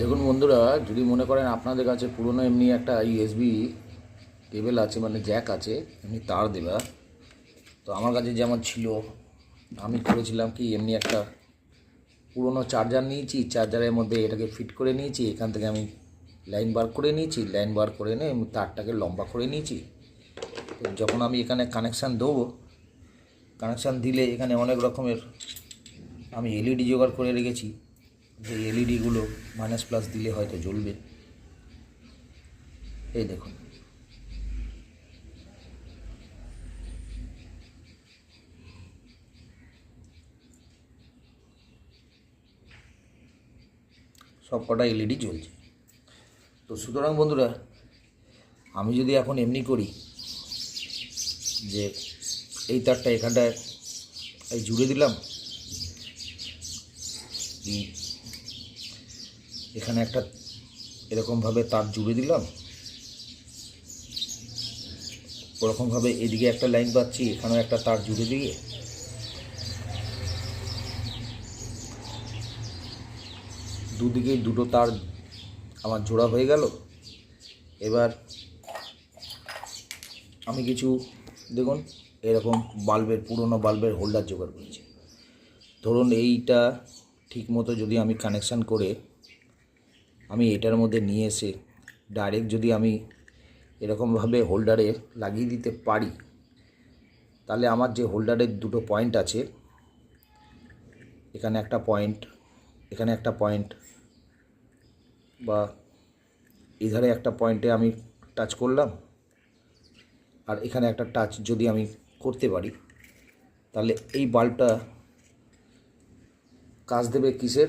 দেখুন বন্ধুরা, যদি মনে করেন আপনাদের কাছে পুরনো এমনি একটা ইউএসবি কেবল আছে, মানে জ্যাক আছে, এমনি তার দেওয়া, তো আমার কাছে যেমন ছিল, আমি করেছিলাম কি, এমনি একটা পুরনো চার্জার নিয়েছি, চার্জারের মধ্যে এটাকে ফিট করে নিয়েছি, এখান থেকে আমি লাইন বার করে নিয়েছি, লাইন বার করে নিয়ে আমি তারটাকে লম্বা করে নিয়েছি। তো যখন আমি এখানে কানেকশান দেবো, কানেকশান দিলে এখানে অনেক রকমের আমি এলইডি জোগাড় করে রেখেছি, যে এলইডিগুলো মাইনাস প্লাস দিলে হয়তো জ্বলবে। এই দেখুন, সব কটা এলইডি জ্বলছে। তো সুতরাং বন্ধুরা, আমি যদি এখন এমনি করি যে এই তারটা এখানটায় এই জুড়ে দিলাম, এখানে একটা এরকমভাবে তার জুড়ে দিলাম, ওরকমভাবে এদিকে একটা লাইন পাচ্ছি, এখানেও একটা তার জুড়ে দিয়ে দুদিকেই দুটো তার আমার জোড়া হয়ে গেল। এবার আমি কিছু দেখুন এরকম বাল্বের, পুরনো বাল্বের হোল্ডার জোগাড় করেছি। ধরুন এইটা ঠিক মতো যদি আমি কানেকশান করে আমি এটার মধ্যে নিয়ে এসে ডাইরেক্ট যদি আমি এরকমভাবে হোল্ডারে লাগিয়ে দিতে পারি, তাহলে আমার যে হোল্ডারের দুটো পয়েন্ট আছে, এখানে একটা পয়েন্ট, এখানে একটা পয়েন্ট, বা এধারে একটা পয়েন্টে আমি টাচ করলাম, আর এখানে একটা টাচ যদি আমি করতে পারি, তাহলে এই বাল্বটা কাজ দেবে কিসের,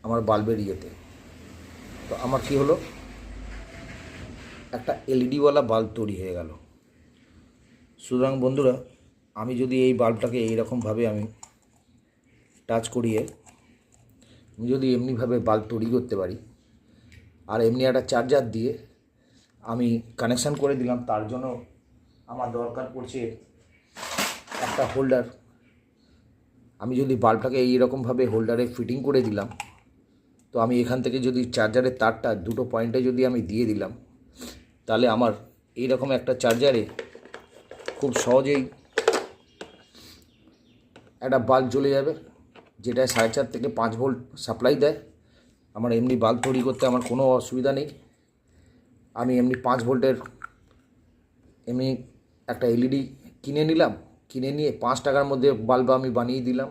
আমার বাল্বের ইয়েতে। তো আমার কি হলো, একটা এলইডিওয়ালা বাল্ব তৈরি হয়ে গেল। সুতরাং বন্ধুরা, আমি যদি এই বাল্বটাকে এইরকমভাবে আমি টাচ করিয়ে আমি যদি এমনিভাবে বাল্ব তৈরি করতে পারি, আর এমনি একটা চার্জার দিয়ে আমি কানেকশান করে দিলাম, তার জন্য আমার দরকার পড়ছে একটা হোল্ডার। আমি যদি বাল্বটাকে এইরকমভাবে হোল্ডারে ফিটিং করে দিলাম, তো আমি এখান থেকে যদি চার্জারের তারটা দুটো পয়েন্টে যদি আমি দিয়ে দিলাম, তাহলে আমার এইরকম একটা চার্জারে খুব সহজেই একটা বাল্ব জ্বলে যাবে, যেটা 4.5 থেকে 5 ভোল্ট সাপ্লাই দেয়। আমার এমনি বাল্ব তৈরি করতে আমার কোনো অসুবিধা নেই। আমি এমনি 5 ভোল্টের এমনি একটা এলইডি কিনে নিলাম, কিনে নিয়ে 5 টাকার মধ্যে বাল্ব আমি বানিয়ে দিলাম।